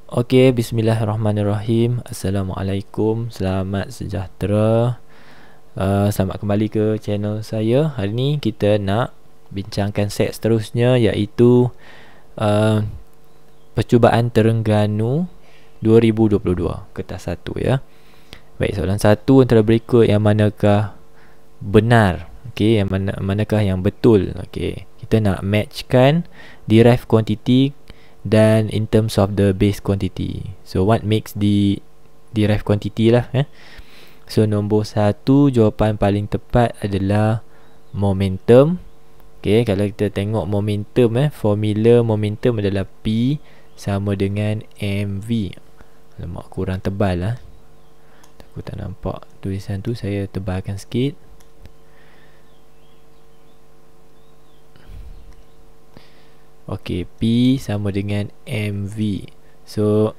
Okey, bismillahirrahmanirrahim. Assalamualaikum, selamat sejahtera. Selamat kembali ke channel saya. Hari ni kita nak bincangkan set seterusnya, iaitu Percubaan Terengganu 2022, kertas 1 ya. Baik, soalan 1 antara berikut yang manakah benar? Okey, yang manakah yang betul? Okey, kita nak matchkan derived quantity dan in terms of the base quantity. So what makes the derived quantity lah So nombor 1, jawapan paling tepat adalah momentum. Okay, kalau kita tengok momentum formula momentum adalah P sama dengan mv. Alamak, kurang tebal lah. Aku tak nampak tulisan tu, saya tebalkan sikit. Okey, P sama dengan mv. So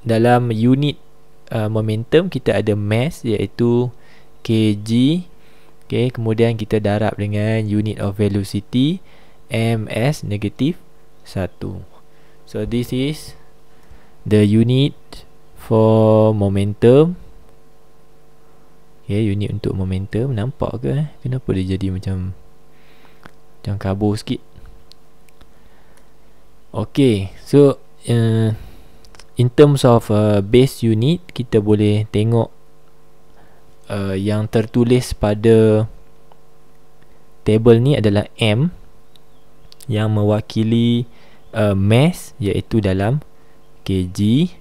dalam unit momentum kita ada mass, iaitu kg. Okey, kemudian kita darab dengan unit of velocity ms negatif 1. So this is the unit for momentum. Okay, unit untuk momentum. Nampak ke kenapa dia jadi macam kabur sikit? Okay, so in terms of base unit, kita boleh tengok yang tertulis pada table ni adalah M, yang mewakili mass, iaitu dalam kg.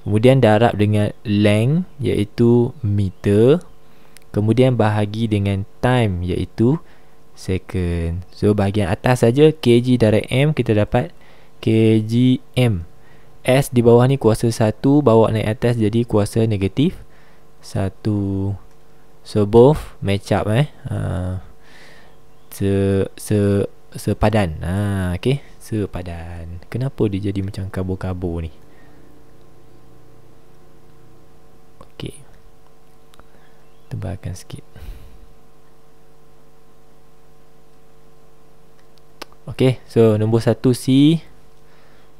Kemudian darab dengan length, iaitu meter. Kemudian bahagi dengan time, iaitu second. So bahagian atas saja kg darab M, kita dapat kgm. S di bawah ni kuasa 1, bawa naik atas jadi kuasa negatif 1. So both match up sepadan. Okay, sepadan. Kenapa dia jadi macam kabur-kabur ni? Okay, tebalkan sikit. Okay, so nombor 1 C.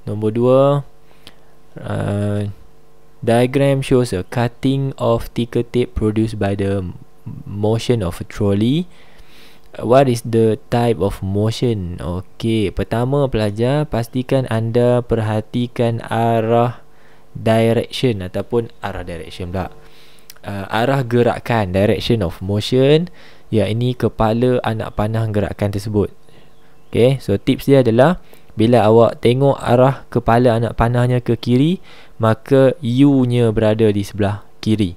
Nombor 2, diagram shows a cutting of ticker tape produced by the motion of a trolley. What is the type of motion? Okay, pertama pelajar, pastikan anda perhatikan arah direction ataupun arah gerakan, direction of motion. Ya, ini kepala anak panah gerakan tersebut. Okay, so tips dia adalah bila awak tengok arah kepala anak panahnya ke kiri, maka U nya berada di sebelah kiri.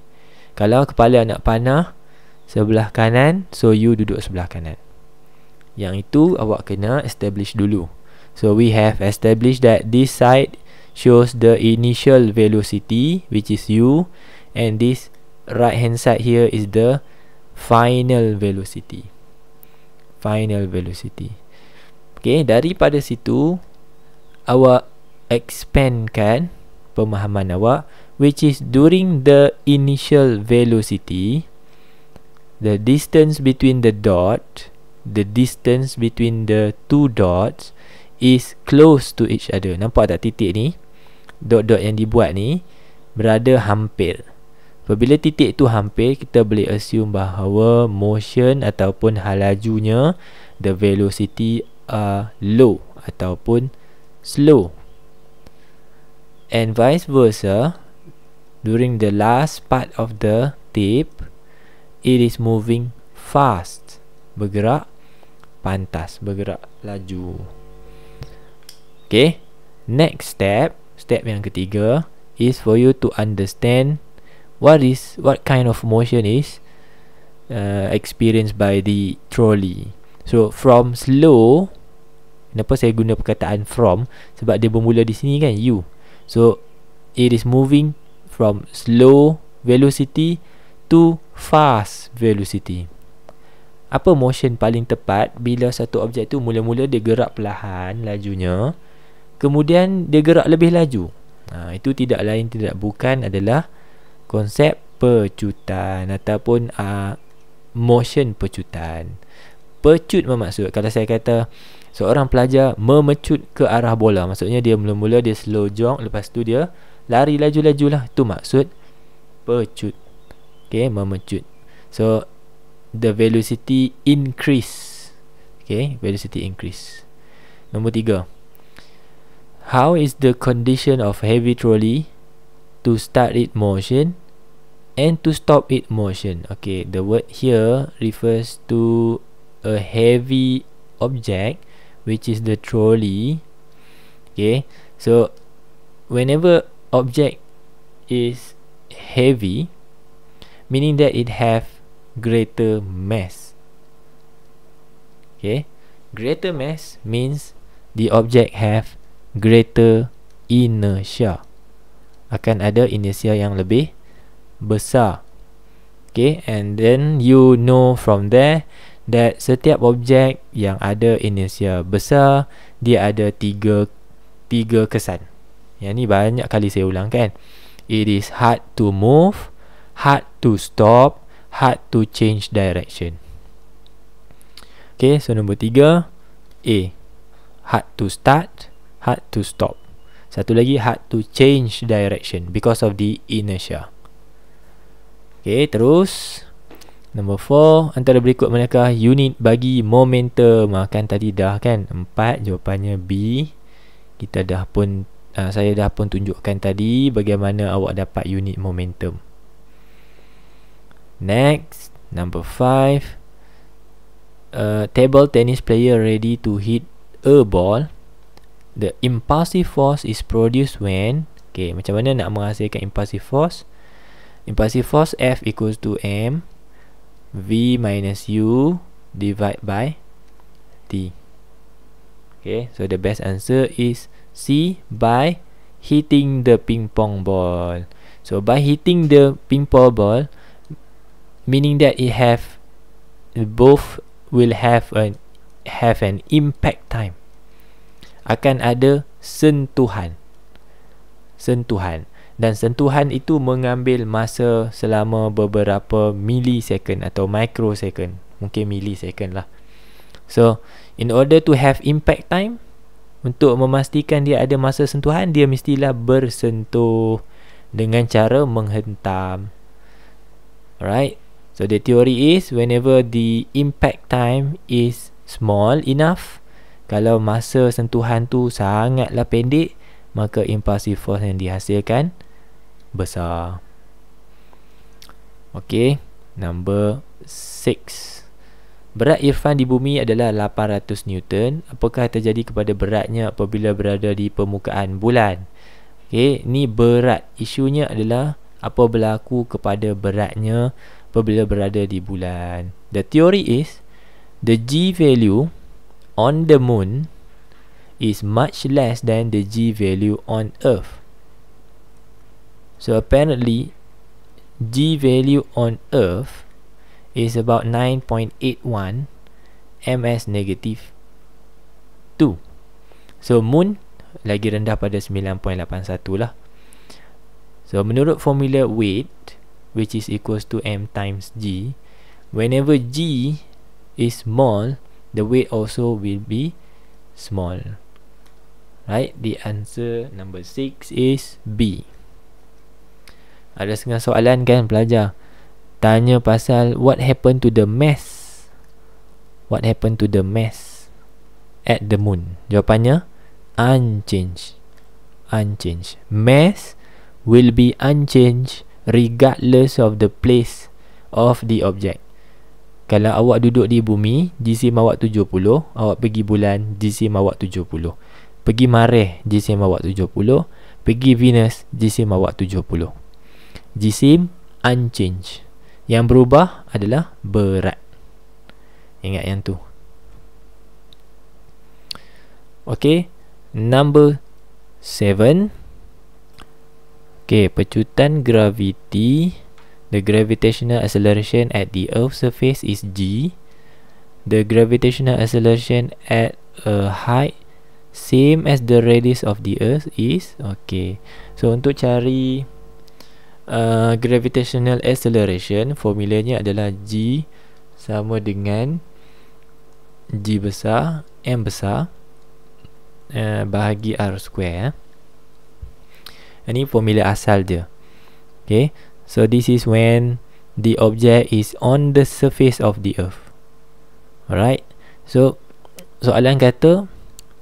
Kalau kepala anak panah sebelah kanan, so U duduk sebelah kanan. Yang itu awak kena establish dulu. So we have established that this side shows the initial velocity, which is U, and this right hand side here is the final velocity. Okay, daripada situ awak expandkan pemahaman awak, which is during the initial velocity, the distance between the two dots is close to each other. Nampak tak titik ni? Dot-dot yang dibuat ni berada hampir. Apabila titik tu hampir, kita boleh assume bahawa motion ataupun lajunya, the velocity low ataupun slow. And vice versa, during the last part of the tape, it is moving fast, bergerak pantas, bergerak laju. Okay, next step yang ketiga is for you to understand what kind of motion is experienced by the trolley. So from slow, kenapa saya guna perkataan from? Sebab dia bermula di sini kan, U. So it is moving from slow velocity to fast velocity. Apa motion paling tepat bila satu objek tu mula-mula dia gerak perlahan lajunya, kemudian dia gerak lebih laju? Itu tidak lain tidak bukan adalah konsep pecutan ataupun motion pecutan. Pecut bermaksud, kalau saya kata seorang pelajar memecut ke arah bola. Maksudnya dia mula-mula dia slow jog, lepas tu dia lari laju-laju lah. Itu maksud pecut. Okay, memecut. So the velocity increase. Okay, velocity increase. Nombor 3. How is the condition of heavy trolley to start it motion and to stop it motion? Okay, the word here refers to a heavy object, which is the trolley. Okay, so whenever object is heavy, meaning that it have greater mass. Okay, greater mass means the object have greater inertia. Akan ada inertia yang lebih besar. Okay, and then you know from there that setiap objek yang ada inersia besar, dia ada tiga kesan. Yang ni banyak kali saya ulang kan. It is hard to move, hard to stop, hard to change direction. Okay, so nombor 3, A, hard to start, hard to stop. Satu lagi, hard to change direction because of the inertia. Okay, terus nombor 4, antara berikut manakah unit bagi momentum? Kan tadi dah kan 4, jawapannya B. Kita dah pun saya dah pun tunjukkan tadi bagaimana awak dapat unit momentum. Next, number 5, table tennis player ready to hit a ball. The impulsive force is produced when, okay, macam mana nak menghasilkan impulsive force? Impulsive force F equals to M V minus U divide by T. Okay, so the best answer is C, by hitting the ping pong ball. So by hitting the ping pong ball, meaning that it have both will have an impact time. Akan ada sentuhan. Dan sentuhan itu mengambil masa selama beberapa millisecond atau microsecond. Mungkin millisecond lah. So, in order to have impact time, untuk memastikan dia ada masa sentuhan, dia mestilah bersentuh dengan cara menghentam. Alright. So, the theory is whenever the impact time is small enough, kalau masa sentuhan tu sangatlah pendek, maka impulsive force yang dihasilkan besar. Okay, number 6. Berat Irfan di bumi adalah 800 Newton. Apakah terjadi kepada beratnya apabila berada di permukaan bulan? Okay, ni berat. Isunya adalah apa berlaku kepada beratnya apabila berada di bulan. The theory is the G value on the moon is much less than the G value on Earth. So apparently G value on Earth is about 9.81 ms negative 2. So moon lagi rendah pada 9.81 lah. So menurut formula weight, which is equals to m times G, whenever G is small, the weight also will be small. Right, the answer number 6 is B. Ada setengah soalan kan pelajar tanya pasal what happened to the mass. What happened to the mass at the moon? Jawapannya unchanged. Unchanged. Mass will be unchanged regardless of the place of the object. Kalau awak duduk di bumi, jisim awak 70, awak pergi bulan, jisim awak 70. Pergi Marikh, jisim awak 70. Pergi Venus, jisim awak 70. Jisim unchanged. Yang berubah adalah berat. Ingat yang tu. Okay, number 7. Okay, pecutan graviti. The gravitational acceleration at the Earth's surface is G. The gravitational acceleration at a height same as the radius of the Earth is, okay. So untuk cari gravitational acceleration, formulanya adalah G sama dengan G besar GM besar bahagi R square. Ini formula asal dia. Okay, so this is when the object is on the surface of the earth. Alright, so soalan kata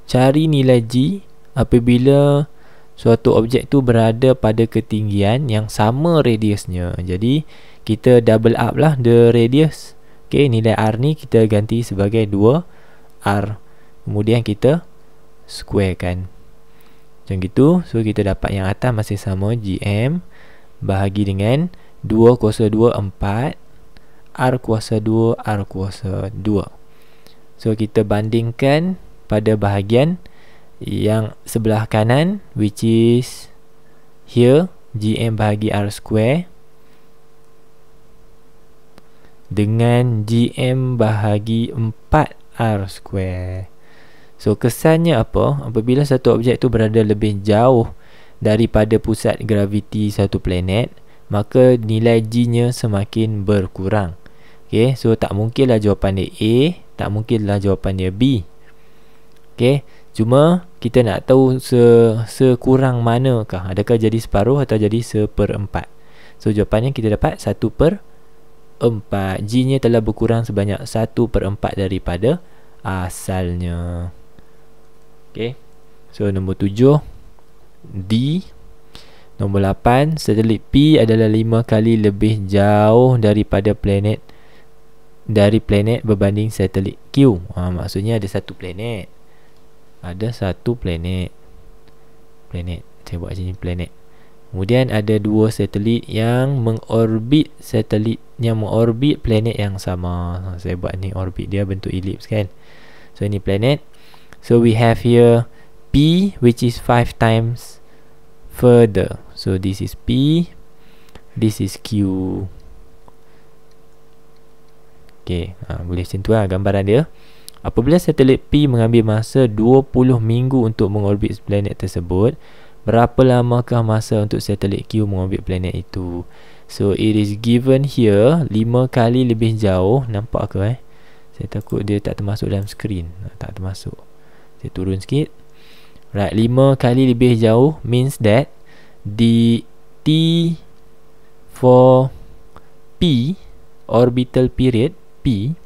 cari nilai G apabila suatu objek tu berada pada ketinggian yang sama radiusnya. Jadi kita double up lah the radius. Okay, nilai R ni kita ganti sebagai 2R, kemudian kita squarekan macam gitu. So kita dapat yang atas masih sama, GM bahagi dengan 2 kuasa 2 4 R kuasa 2 R kuasa 2. So kita bandingkan pada bahagian yang sebelah kanan, which is here, GM bahagi R square, dengan GM bahagi 4R square. So kesannya apa? Apabila satu objek tu berada lebih jauh daripada pusat graviti satu planet, maka nilai G nya semakin berkurang. Okay, so tak mungkinlah jawapan dia A, tak mungkinlah jawapan dia B. Okay, cuma kita nak tahu sekurang manakah, adakah jadi separuh atau jadi 1/4. So jawapannya kita dapat 1/4. G nya telah berkurang sebanyak 1/4 daripada asalnya. Okay, so nombor 7 D. Nombor 8, satelit P adalah 5 kali lebih jauh daripada planet berbanding satelit Q. Maksudnya ada satu planet. Saya buat sini planet. Kemudian ada 2 satelit yang mengorbit planet yang sama. Saya buat ni orbit dia bentuk ellipse kan. So ini planet. So we have here P, which is 5 times further. So this is P, this is Q. Okay, boleh macam tu lah gambaran dia. Apabila satelit P mengambil masa 20 minggu untuk mengorbit planet tersebut, berapa lamakah masa untuk satelit Q mengorbit planet itu? So it is given here 5 kali lebih jauh. Nampak ke Saya takut dia tak termasuk dalam skrin. Tak termasuk. Saya turun sikit. Right, 5 kali lebih jauh means that the T for P, orbital period P,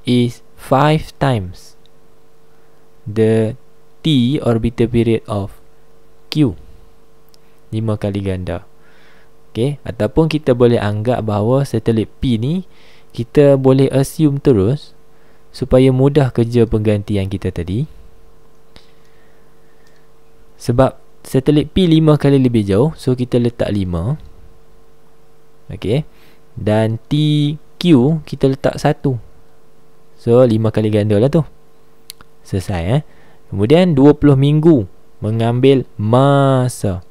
is 5 times the T orbital period of Q. 5 kali ganda. Okay, ataupun kita boleh anggap bahawa satelit P ni kita boleh assume terus supaya mudah kerja penggantian kita tadi. Sebab satelit P 5 kali lebih jauh, so kita letak 5. Okay, dan TQ kita letak 1. So 5 kali ganda lah tu. Selesai Kemudian 20 minggu mengambil masa.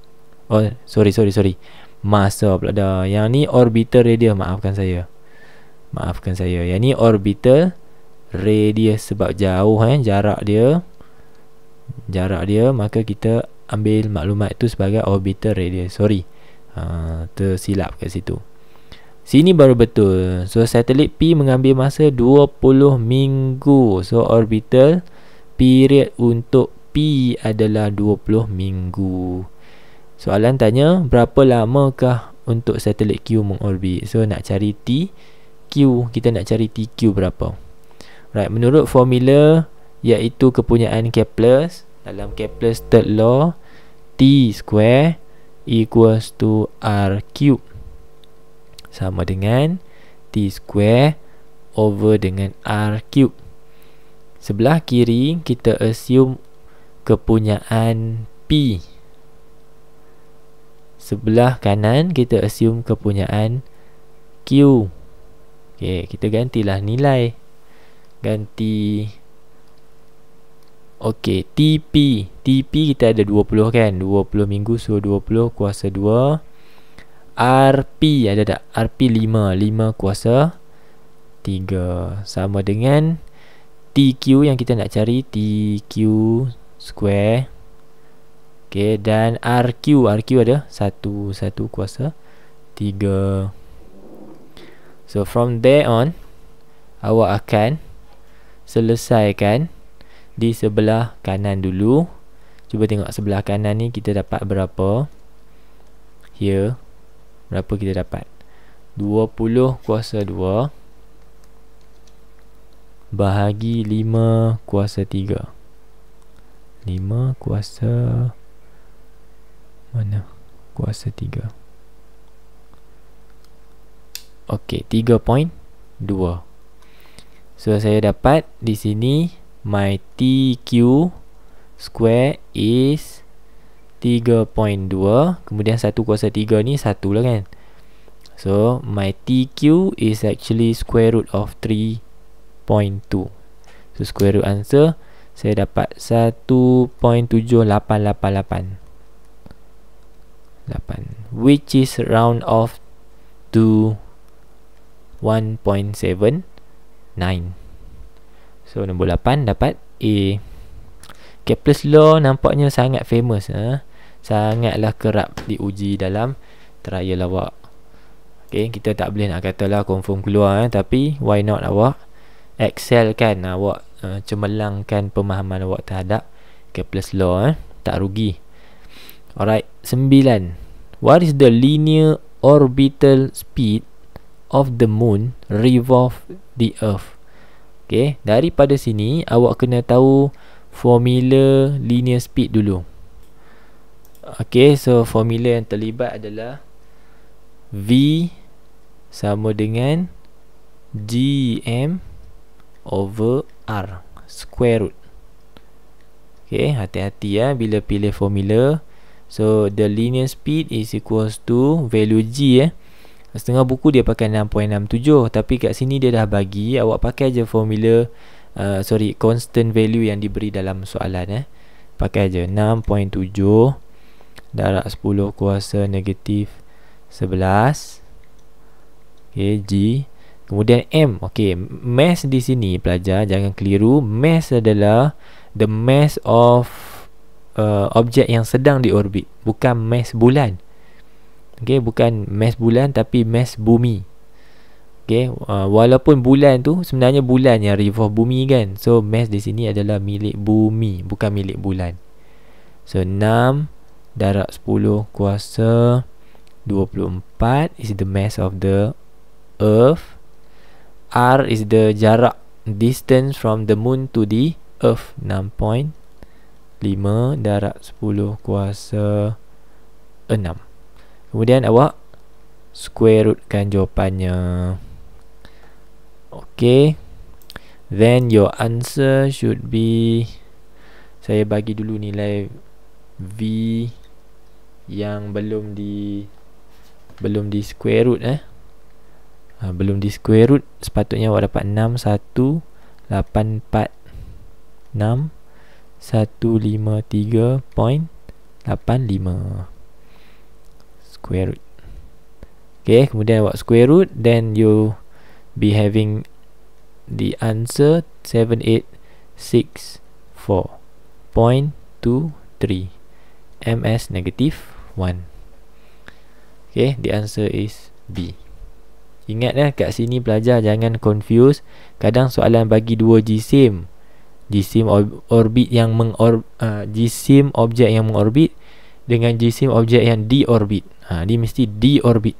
Oh, sorry. Masa pula dah. Yang ni orbital radius, maafkan saya. Yang ni orbital radius sebab jauh jarak dia, maka kita ambil maklumat tu sebagai orbital radius. Tersilap kat situ. Sini baru betul. So satelit P mengambil masa 20 minggu. So orbital period untuk P adalah 20 minggu. Soalan tanya berapa lamakah untuk satelit Q mengorbit. So nak cari TQ, kita nak cari TQ berapa. Right, menurut formula iaitu kepunyaan Kepler, dalam Kepler's third law, T square equals to R cube, sama dengan T square over dengan R cube. Sebelah kiri kita assume kepunyaan P, sebelah kanan kita assume kepunyaan Q. Okay, kita gantilah nilai. Okay, TP kita ada 20 kan, 20 minggu, so 20 kuasa 2. RP ada tak? RP 5 kuasa 3, sama dengan TQ yang kita nak cari, TQ square. Okay, dan RQ ada 1 kuasa 3. So from there on, awak akan selesaikan di sebelah kanan dulu. Cuba tengok sebelah kanan ni kita dapat berapa. Here, berapa kita dapat? 20 kuasa 2 bahagi 5 kuasa 3. 5 kuasa mana? Kuasa 3. Okey, 3.2. So saya dapat di sini my TQ square is 3.2. Kemudian 1 kuasa 3 ni 1 lah kan. So my TQ is actually square root of 3.2. So square root answer saya dapat 1.7888, which is round off to 1.79. So nombor 8 dapat A. Kepler's law nampaknya sangat famous, sangatlah kerap diuji dalam trial awak. Okay, kita tak boleh nak katalah confirm keluar, tapi why not awak excel kan, awak cemerlangkan pemahaman awak terhadap Kepler's law, tak rugi. Alright, 9. What is the linear orbital speed of the moon revolve the earth? Okay, daripada sini awak kena tahu formula linear speed dulu. Okay, so formula yang terlibat adalah V sama dengan GM over R square root. Okay, hati-hati bila pilih formula. So the linear speed is equals to value G. Setengah buku dia pakai 6.67, tapi kat sini dia dah bagi awak pakai je formula constant value yang diberi dalam soalan. Pakai je 6.7 darab 10 kuasa negatif 11. Okay, G. Kemudian M. Okay, mass di sini pelajar jangan keliru. Mass adalah the mass of objek yang sedang diorbit, bukan mass bulan. Okay, bukan mass bulan tapi mass bumi. Okay, walaupun bulan tu sebenarnya bulan yang revolve bumi kan. So mass di sini adalah milik bumi, bukan milik bulan. So 6 darab 10 kuasa 24 is the mass of the earth. R is the jarak, distance from the moon to the earth. 6.5 darab 10 kuasa 6. Kemudian awak square rootkan jawapannya. Okay, then your answer should be, saya bagi dulu nilai V yang belum di square root. Belum di square root, sepatutnya awak dapat 61,846,153.85 square root. Okay, kemudian awak square root, then you be having the answer 7864.23 ms negative 1. Okay, the answer is B. Ingat kat sini pelajar jangan confuse. Kadang soalan bagi dua jisim. Jisim orbit yang jisim objek yang mengorbit dengan jisim objek yang diorbit. Dia mesti diorbit.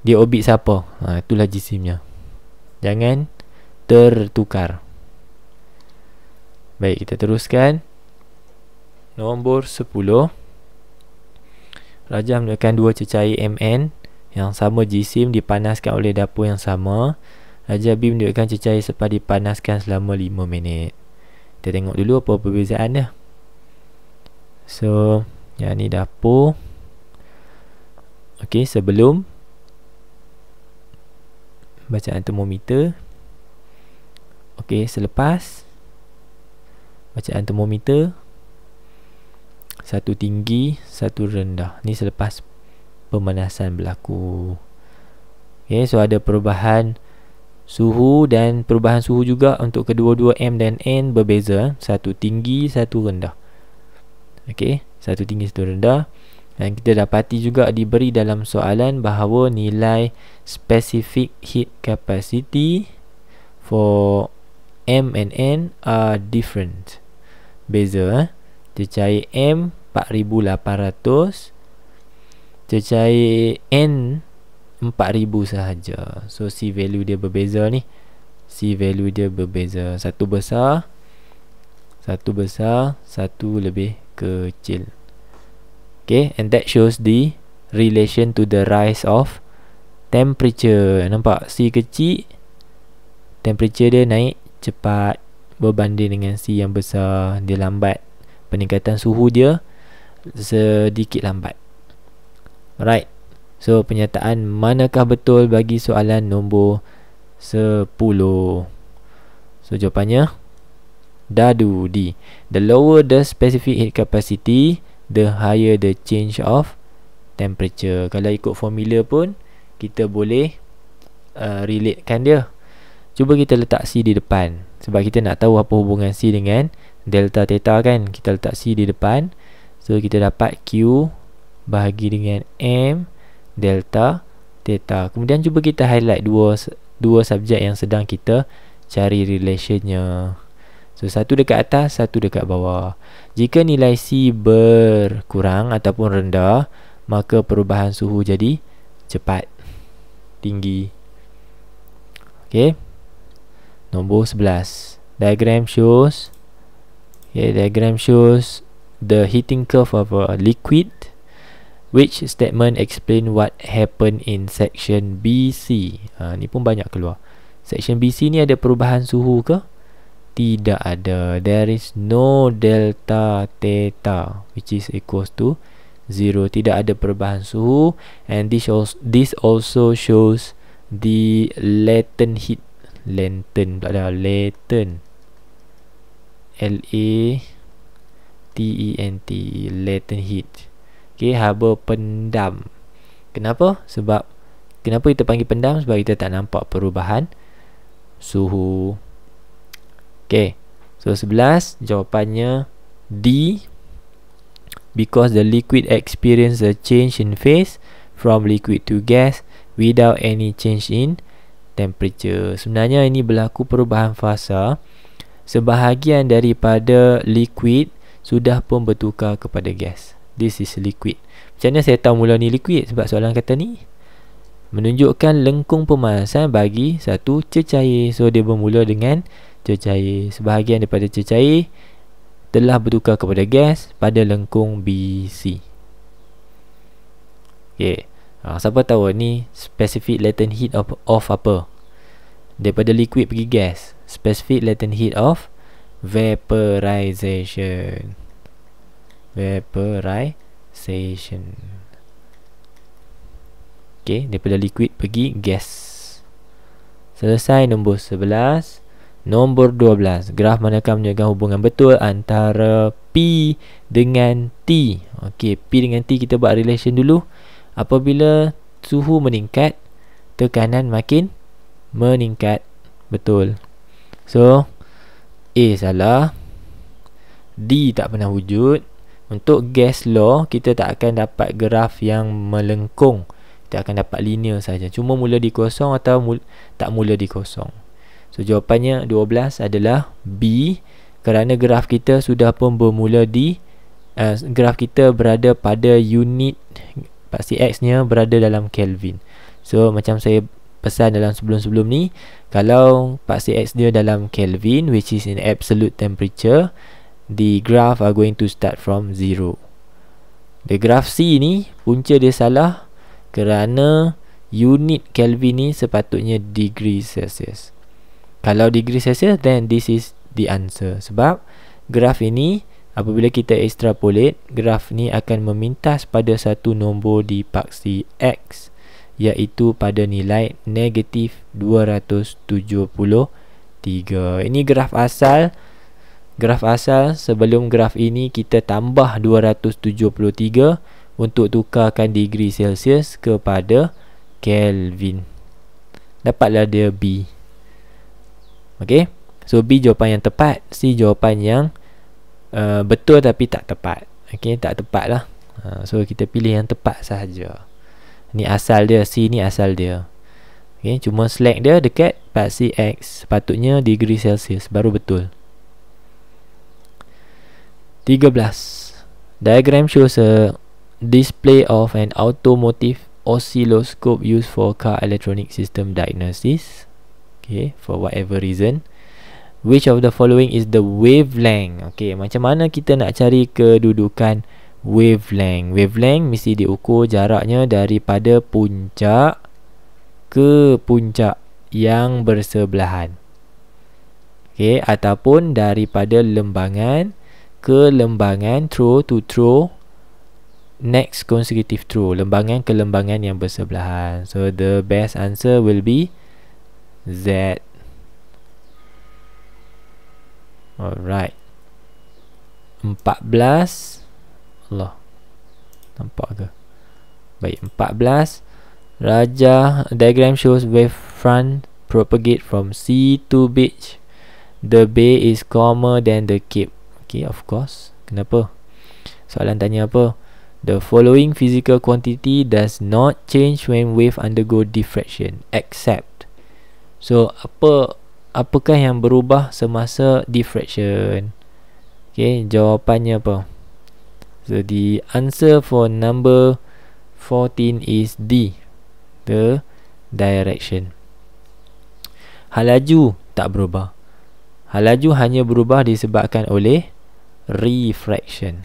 Dia orbit siapa? Itulah jisimnya. Jangan tertukar. Baik, kita teruskan. Nombor 10. Raja menunjukkan dua cecair Mn yang sama jisim dipanaskan oleh dapur yang sama. Raja B menunjukkan cecair sepa dipanaskan selama 5 minit. Kita tengok dulu apa perbezaan dia. So, yang ni dapur. Okey, sebelum bacaan termometer. Okey, selepas bacaan termometer. Satu tinggi, satu rendah. Ni selepas pemanasan berlaku. Okay, so ada perubahan suhu, dan perubahan suhu juga untuk kedua-dua M dan N berbeza. Satu tinggi, satu rendah. Okay, satu tinggi, satu rendah. Dan kita dapati juga diberi dalam soalan bahawa nilai specific heat capacity for M and N are different. beza. Cecair M 4800, cecair N 4000 sahaja. So C value dia berbeza ni. C value dia berbeza. Satu besar, satu lebih kecil. Okay, and that shows the relation to the rise of temperature. Nampak? C kecil, temperature dia naik cepat berbanding dengan C yang besar, dia lambat. Peningkatan suhu dia sedikit lambat. Alright. So pernyataan manakah betul bagi soalan nombor 10? So jawapannya Dadu, D. The lower the specific heat capacity, the higher the change of temperature. Kalau ikut formula pun kita boleh relatekan dia. Cuba kita letak C di depan, sebab kita nak tahu apa hubungan C dengan delta theta kan. Kita letak C di depan, so kita dapat Q bahagi dengan M delta theta. Kemudian cuba kita highlight dua subjek yang sedang kita cari relationnya. So satu dekat atas, satu dekat bawah. Jika nilai C berkurang ataupun rendah, maka perubahan suhu jadi cepat, tinggi. Okay, nombor 11. Diagram shows the heating curve of a liquid. Which statement explain what happened in section BC? Ni pun banyak keluar. Section BC ni ada perubahan suhu ke? Tidak ada. There is no delta theta which is equals to 0. Tidak ada perubahan suhu. And this also shows the latent heat. Latent L-A-T-E-N-T, latent heat. Okay, haba pendam. Kenapa? Kenapa kita panggil pendam? Sebab kita tak nampak perubahan suhu. Okay, so 11 jawapannya D. Because the liquid experience a change in phase from liquid to gas without any change in temperature. Sebenarnya ini berlaku perubahan fasa. Sebahagian daripada liquid sudah pun bertukar kepada gas. This is liquid. Macam mana saya tahu mula ni liquid? Sebab soalan kata ni menunjukkan lengkung pemanasan bagi satu cecair. So dia bermula dengan cecair. Sebahagian daripada cecair telah bertukar kepada gas pada lengkung BC. Okay, siapa tahu ni specific latent heat of apa? Daripada liquid pergi gas. Specific latent heat of vaporization. Okay, daripada liquid pergi gas. Selesai nombor 11. Nombor 12. Graf manakah menunjukkan hubungan betul antara P dengan T? Okay, P dengan T kita buat relation dulu. Apabila suhu meningkat, tekanan makin meningkat. Betul. So A salah, D tak pernah wujud. Untuk gas law, kita tak akan dapat graf yang melengkung. Kita akan dapat linear saja. Cuma mula di kosong atau tak mula di kosong. So jawapannya 12 adalah B. Kerana graf kita sudah pun bermula di graf kita berada pada unit, paksi X nya berada dalam Kelvin. So macam saya pesan dalam sebelum-sebelum ni, kalau paksi X dia dalam Kelvin, which is in absolute temperature, the graph are going to start from 0. The graph C ni punca dia salah kerana unit Kelvin ni sepatutnya degree Celsius. Kalau degree Celsius, then this is the answer. Sebab graf ini apabila kita extrapolate, graf ni akan memintas pada satu nombor di paksi X, iaitu pada nilai negatif 273. Ini graf asal. Graf asal. Sebelum graf ini kita tambah 273 untuk tukarkan degree Celsius kepada Kelvin. Dapatlah dia B. Okay, so B jawapan yang tepat. C jawapan yang betul tapi tak tepat. Okay, tak tepat lah. So kita pilih yang tepat sahaja. Ni asal dia, C ni asal dia. Okay, cuma slack dia dekat paksi X, sepatutnya degree Celsius, baru betul. 13. Diagram shows a display of an automotive oscilloscope used for car electronic system diagnosis. Okay, for whatever reason. Which of the following is the wavelength? Okay, macam mana kita nak cari kedudukan wavelength? Wavelength mesti diukur jaraknya daripada puncak ke puncak yang bersebelahan. Okay, ataupun daripada lembangan ke lembangan, throw to throw, next consecutive throw, lembangan ke lembangan yang bersebelahan. So the best answer will be Z. Alright. 14. Allah, nampak ke? Baik, 14. Diagram shows wavefront propagate from sea to beach. The bay is calmer than the cape. Okay, of course. Kenapa? Soalan tanya apa? The following physical quantity does not change when wave undergo diffraction except. So apakah yang berubah semasa diffraction? Okay, jawapannya apa? So the answer for number 14 is D, the direction. Hal laju tak berubah. Hal laju hanya berubah disebabkan oleh refraction.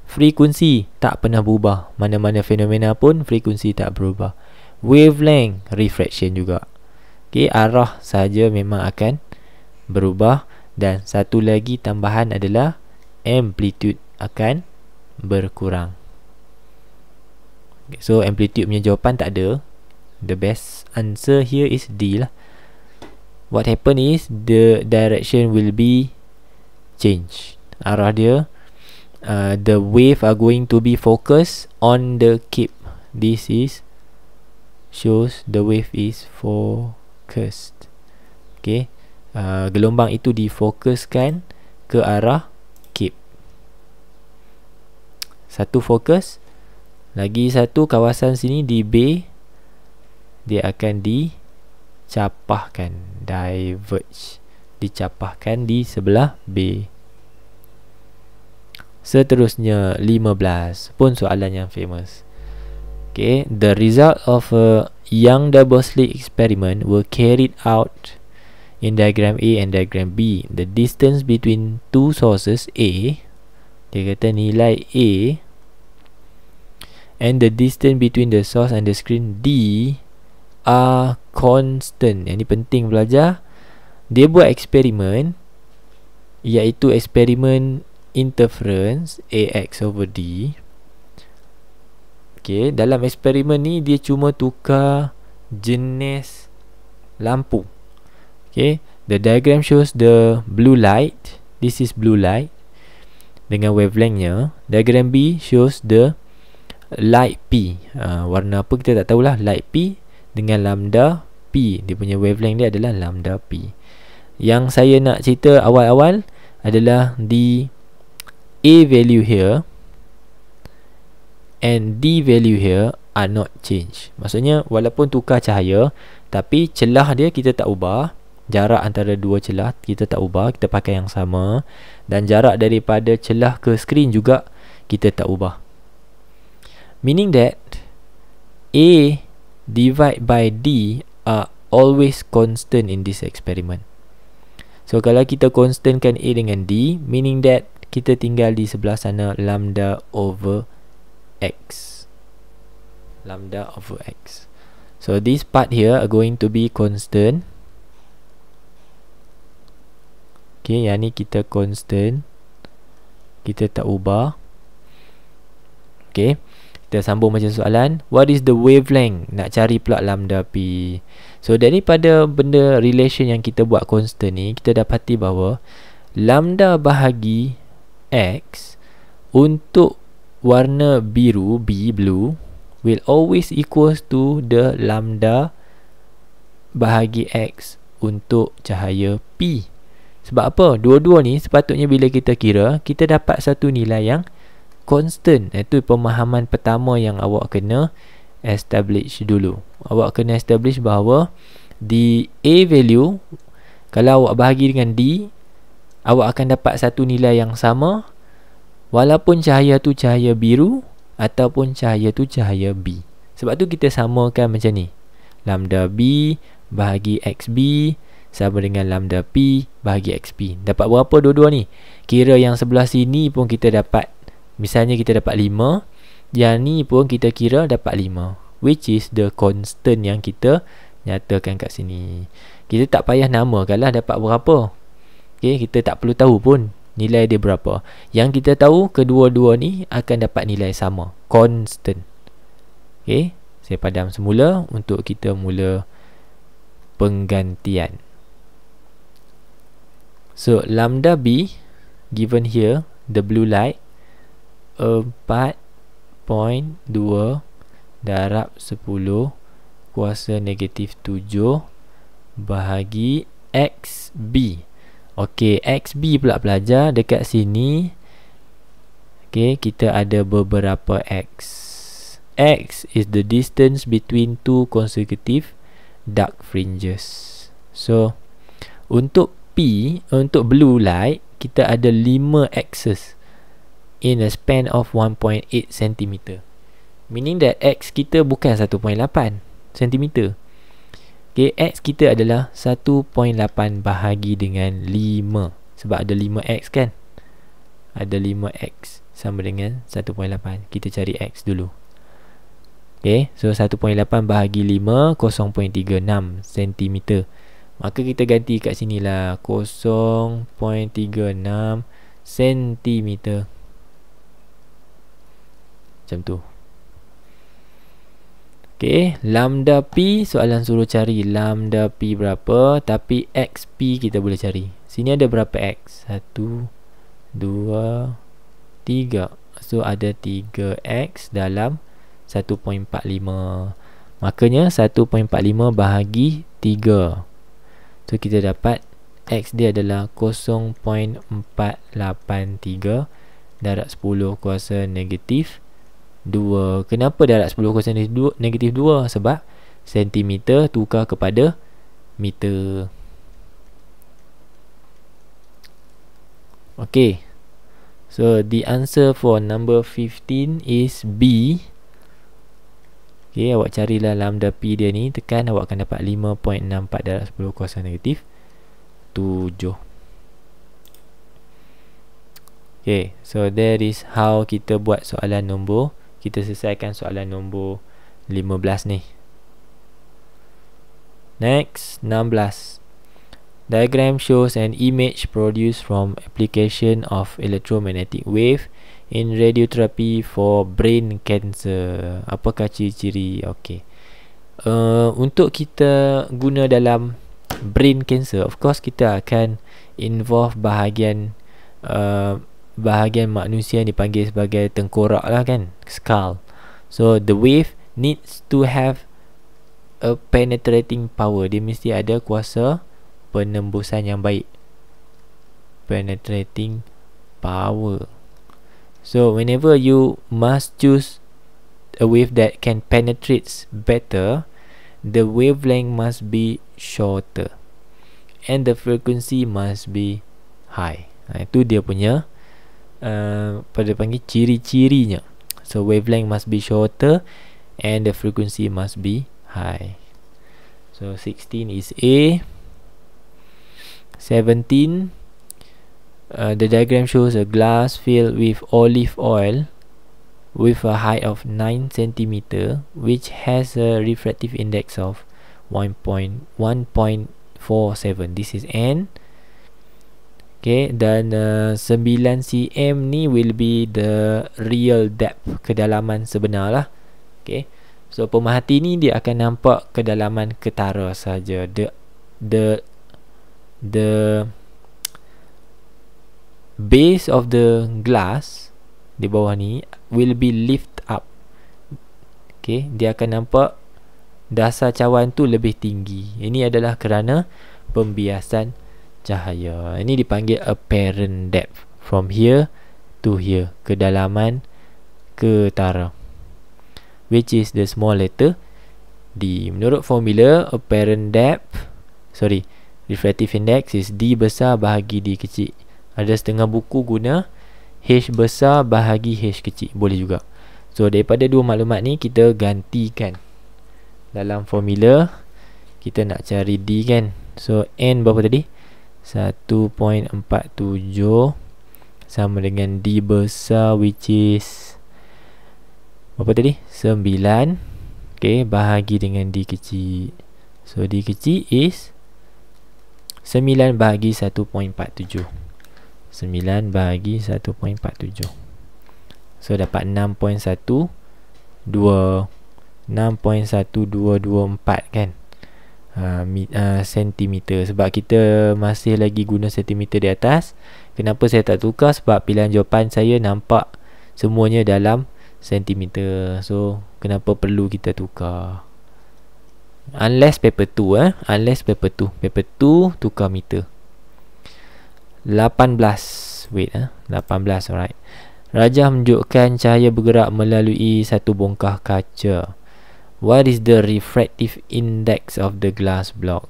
Frekuensi tak pernah berubah. Mana-mana fenomena pun frekuensi tak berubah. Wavelength, refraction juga. Okay, arah saja memang akan berubah. Dan satu lagi tambahan adalah amplitude akan berkurang. Okay, so amplitude punya jawapan tak ada. The best answer here is D lah. What happen is the direction will be changed. Arah dia, the wave are going to be focused on the cape. This is shows the wave is focused. Okay, gelombang itu difokuskan ke arah cape. Satu fokus, lagi satu kawasan sini di bay, dia akan dicapahkan, diverge, dicapahkan di sebelah bay. Seterusnya 15 pun soalan yang famous. Okay, the result of a young double slit experiment were carried out in diagram A and diagram B. The distance between two sources A, dia kata nilai A, and the distance between the source and the screen D are constant. Yang ni penting belajar. Dia buat eksperimen, iaitu eksperimen interference AX over D. Okay, dalam eksperimen ni dia cuma tukar jenis lampu. Okay, the diagram shows the blue light. This is blue light dengan wavelengthnya. Diagram B shows the light P. Warna apa kita tak tahulah. Light P dengan lambda P. Dia punya wavelength dia adalah lambda P. Yang saya nak cerita awal-awal adalah the A value here and D value here are not changed. Maksudnya walaupun tukar cahaya, tapi celah dia kita tak ubah. Jarak antara dua celah kita tak ubah, kita pakai yang sama. Dan jarak daripada celah ke skrin juga kita tak ubah. Meaning that A divide by D are always constant in this experiment. So kalau kita constantkan A dengan D, meaning that kita tinggal di sebelah sana lambda over X. Lambda over X. So this part here are going to be constant. Okay, yang ni kita constant, kita tak ubah. Okay, kita sambung macam soalan. What is the wavelength? Nak cari pula lambda P. So daripada benda relation yang kita buat constant ni, kita dapati bahawa lambda bahagi X untuk warna biru, B, blue, will always equals to the lambda bahagi X untuk cahaya P. Sebab apa? Dua-dua ni sepatutnya bila kita kira, kita dapat satu nilai yang constant. Itu pemahaman pertama yang awak kena establish dulu. Awak kena establish bahawa the A value, kalau awak bahagi dengan D, awak akan dapat satu nilai yang sama walaupun cahaya tu cahaya biru ataupun cahaya tu cahaya B. Sebab tu kita samakan macam ni. Lambda B bahagi XB sama dengan lambda P bahagi XP. Dapat berapa dua-dua ni? Kira yang sebelah sini pun kita dapat, misalnya kita dapat 5, yang ni pun kita kira dapat 5, which is the constant yang kita nyatakan kat sini. Kita tak payah namakan lah dapat berapa. Okay, kita tak perlu tahu pun nilai dia berapa. Yang kita tahu kedua-dua ni akan dapat nilai sama, constant. Okay, saya padam semula untuk kita mula penggantian. So lambda B given here, the blue light, 4.2 darab 10 kuasa negatif 7 bahagi XB. Okey, XB pula pelajar dekat sini. Okey, kita ada beberapa X. X is the distance between two consecutive dark fringes. So untuk P, untuk blue light, kita ada 5 axes in a span of 1.8 cm. Meaning that X kita bukan 1.8 cm. Okay, X kita adalah 1.8 bahagi dengan 5. Sebab ada 5X kan. Ada 5X sama dengan 1.8. Kita cari X dulu. Okay, so 1.8 bahagi 5, 0.36 cm. Maka kita ganti kat sini lah, 0.36 cm. Macam tu. Okay, lambda P, soalan suruh cari lambda P berapa, tapi XP kita boleh cari. Sini ada berapa X? 1, 2, 3. So ada 3X dalam 1.45. Makanya 1.45 bahagi 3. So kita dapat X dia adalah 0.483 darab 10 kuasa negatif 2. Kenapa darab 10 kuasa negatif 2? Sebab sentimeter tukar kepada meter. Okay, so the answer for number 15 is B. Okay, awak carilah lambda P dia ni, tekan, awak akan dapat 5.64 darab 10 kuasa negatif 7. Okay, so that is how kita buat soalan nombor, kita selesaikan soalan nombor 15 ni. Next, 16. Diagram shows an image produced from application of electromagnetic wave in radiotherapy for brain cancer. Apakah ciri-ciri? Okey. Untuk kita guna dalam brain cancer, of course kita akan involve bahagian manusia yang dipanggil sebagai tengkorak lah kan, skull. So the wave needs to have a penetrating power. Dia mesti ada kuasa penembusan yang baik, penetrating power. So whenever you must choose a wave that can penetrate better, the wavelength must be shorter and the frequency must be high. Itu dia punya pada panggil ciri-cirinya. So wavelength must be shorter and the frequency must be high. So 16 is A. 17, the diagram shows a glass filled with olive oil with a height of 9 cm which has a refractive index of 1.47. This is N. Okay, dan 9 cm ni will be the real depth, kedalaman sebenar lah. Okay, so pemerhati ni dia akan nampak kedalaman ketara saja. The base of the glass di bawah ni will be lift up. Okay, dia akan nampak dasar cawan tu lebih tinggi. Ini adalah kerana pembiasan cahaya. Ini dipanggil apparent depth, from here to here, kedalaman ketara, which is the small letter D. Menurut formula, apparent depth, refractive index is D besar bahagi D kecil. Ada setengah buku guna H besar bahagi H kecil, boleh juga. So daripada dua maklumat ni kita gantikan dalam formula. Kita nak cari D kan. So N berapa tadi? 1.47 sama dengan D besar, which is berapa tadi? 9. Okay, bahagi dengan D kecil. So D kecil is 9 bahagi 1.47. 9 bahagi 1.47. So dapat 6.12 6.1224 kan, sentimeter. Sebab kita masih lagi guna sentimeter di atas. Kenapa saya tak tukar? Sebab pilihan jawapan saya nampak semuanya dalam sentimeter. So kenapa perlu kita tukar? Unless paper 2 unless paper 2 tukar meter. 18. Wait 18, alright. Rajah menunjukkan cahaya bergerak melalui satu bongkah kaca. What is the refractive index of the glass block?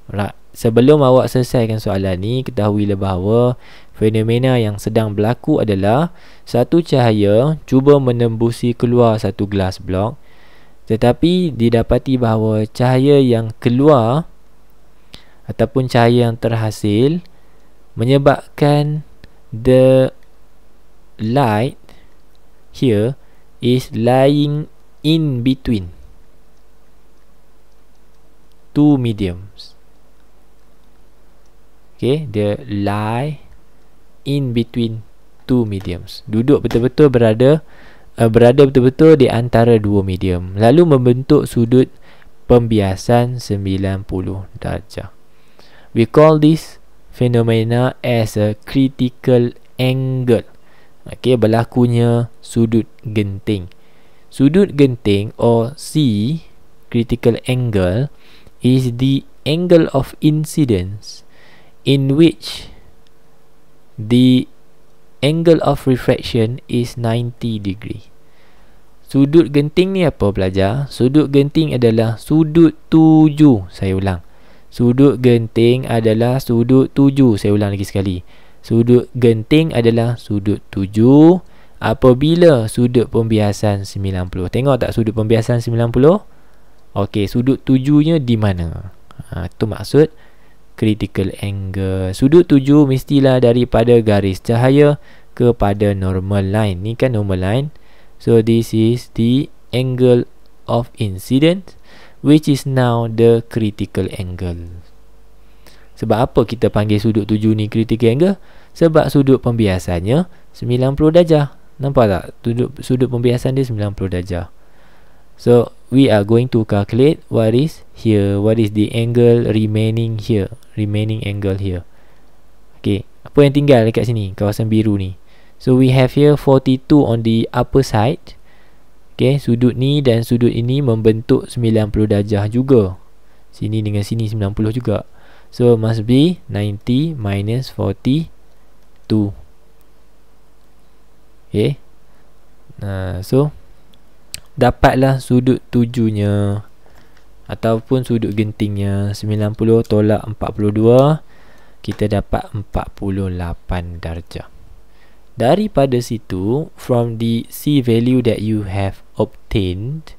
Right. Sebelum awak selesaikan soalan ni, ketahuilah bahawa fenomena yang sedang berlaku adalah satu cahaya cuba menembusi keluar satu glass block, tetapi didapati bahawa cahaya yang keluar ataupun cahaya yang terhasil menyebabkan the light here is lying in between two mediums. Okay, dia lie in between two mediums. Duduk betul-betul berada betul-betul di antara dua medium, lalu membentuk sudut pembiasan 90 darjah. We call this phenomena as a critical angle. Okay, berlakunya sudut genting. Sudut genting or C, critical angle, is the angle of incidence in which the angle of refraction is 90 degree. Sudut genting ni apa pelajar? Sudut genting adalah sudut 7. Saya ulang. Sudut genting adalah sudut 7. Saya ulang lagi sekali. Sudut genting adalah sudut 7 apabila sudut pembiasan 90. Tengok tak sudut pembiasan 90? Okey, sudut 7-nya di mana? Itu maksud critical angle. Sudut 7 mestilah daripada garis cahaya kepada normal line. Ni kan normal line. So this is the angle of incidence, which is now the critical angle. Sebab apa kita panggil sudut 7 ni critical angle? Sebab sudut pembiasannya 90 darjah. Nampak tak? Sudut pembiasan dia 90 darjah. So we are going to calculate what is here. What is the angle remaining here? Remaining angle here. Okay, apa yang tinggal dekat sini? Kawasan biru ni. So we have here 42 on the upper side. Okay, sudut ni dan sudut ini membentuk 90 darjah juga. Sini dengan sini 90 juga. So must be 90 minus 42. Okay. So dapatlah sudut 7-nya ataupun sudut gentingnya 90 tolak 42, kita dapat 48 darjah. Daripada situ, from the C value that you have obtained,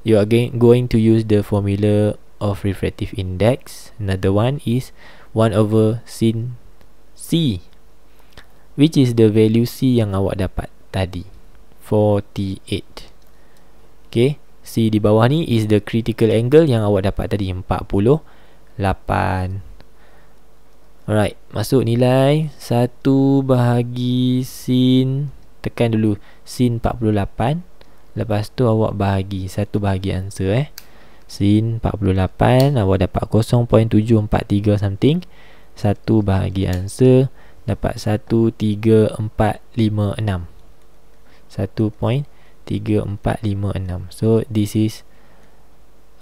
you are going to use the formula of refractive index. Another one is 1 over sin C, which is the value C yang awak dapat tadi, 48. Okay, C di bawah ni is the critical angle yang awak dapat tadi, 48. Alright, masuk nilai 1 bahagi sin, tekan dulu sin 48. Lepas tu awak bahagi 1 bahagi answer sin 48, awak dapat 0.743 something. 1 bahagi answer dapat 13456. 1.3456. So this is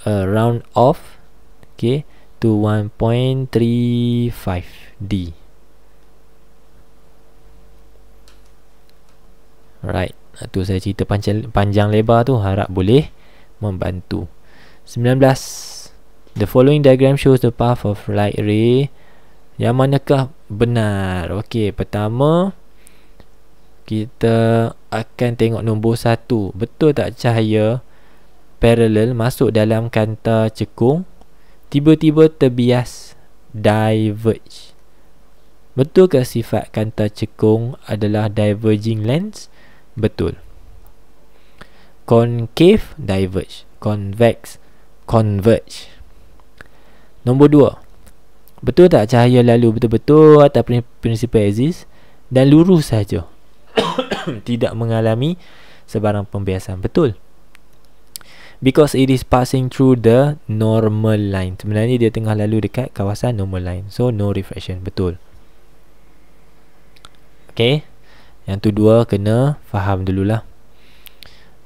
a round off, okay, to 1.35 D. Right, tu saya cerita panjang lebar tu, harap boleh membantu. 19. The following diagram shows the path of light ray Yang manakah benar? Okey, pertama kita akan tengok nombor 1. Betul tak cahaya paralel masuk dalam kanta cekung tiba-tiba terbias diverge? Betul ke sifat kanta cekung adalah diverging lens? Betul. Concave diverge, convex converge. Nombor 2. Betul tak cahaya lalu betul-betul atas prinsipal axis dan lurus saja? Tidak mengalami sebarang pembiasan. Betul. Because it is passing through the normal line. Sebenarnya dia tengah lalu dekat kawasan normal line. So no refraction. Betul. Okay. Yang tu dua kena faham dululah.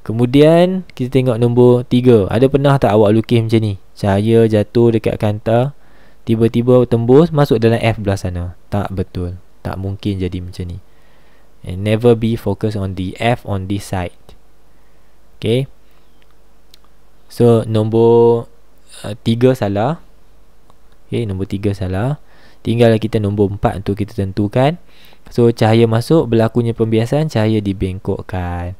Kemudian kita tengok nombor 3. Ada pernah tak awak lukis macam ni? Cahaya jatuh dekat kanta, tiba-tiba tembus masuk dalam F belah sana. Tak betul. Tak mungkin jadi macam ni. And never be focus on the F on this side. Okay. So nombor 3 salah. Okay, nombor 3 salah. Tinggal kita nombor 4 untuk kita tentukan. So cahaya masuk, berlakunya pembiasan, cahaya dibengkokkan.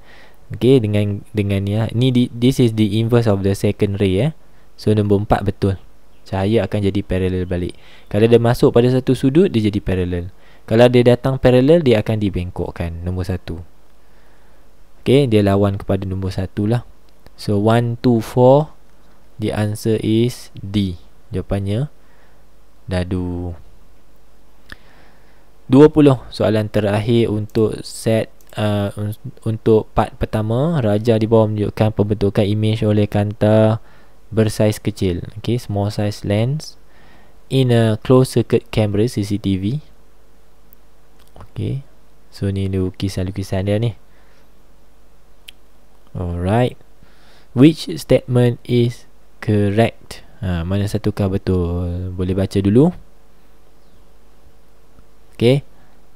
Okay, dengan ya. This is the inverse of the second ray. So nombor 4 betul. Cahaya akan jadi parallel balik. Kalau dia masuk pada satu sudut, dia jadi parallel. Kalau dia datang parallel, dia akan dibengkokkan. Nombor 1. Okay, dia lawan kepada nombor 1 lah. So 1, 2, 4. The answer is D. Jawapannya dadu. 20. Soalan terakhir untuk set untuk part pertama. Raja di bawah menunjukkan pembentukan image oleh kanta bersaiz kecil. Okay, small size lens in a closed circuit camera CCTV. Okay, so ni lukisan-lukisan dia ni. Alright. Which statement is correct? Mana satukah betul? Boleh baca dulu. Okay,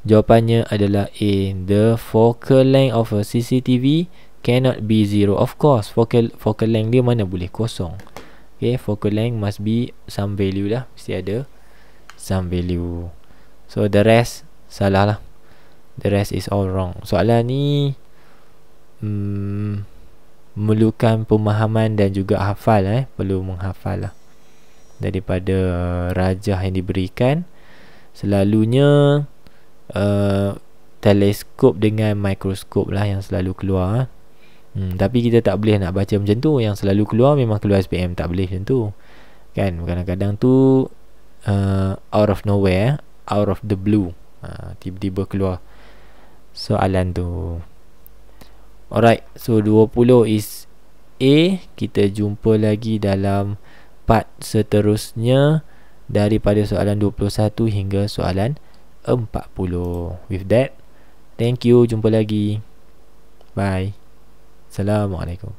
jawapannya adalah A. The focal length of a CCTV cannot be 0. Of course, focal length dia mana boleh kosong. Okay, focal length must be some value lah. Mesti ada some value. So the rest salah lah. The rest is all wrong. Soalan ni memerlukan pemahaman dan juga hafal. Perlu menghafal lah. Daripada rajah yang diberikan, selalunya teleskop dengan mikroskop lah yang selalu keluar. Tapi kita tak boleh nak baca macam tu. Yang selalu keluar memang keluar SPM. Tak boleh macam tu kan. Kadang-kadang tu out of nowhere, out of the blue, tiba-tiba keluar soalan tu. Alright, so 20 is A. Kita jumpa lagi dalam part seterusnya daripada soalan 21 hingga soalan 40. With that, thank you. Jumpa lagi. Bye. Assalamualaikum.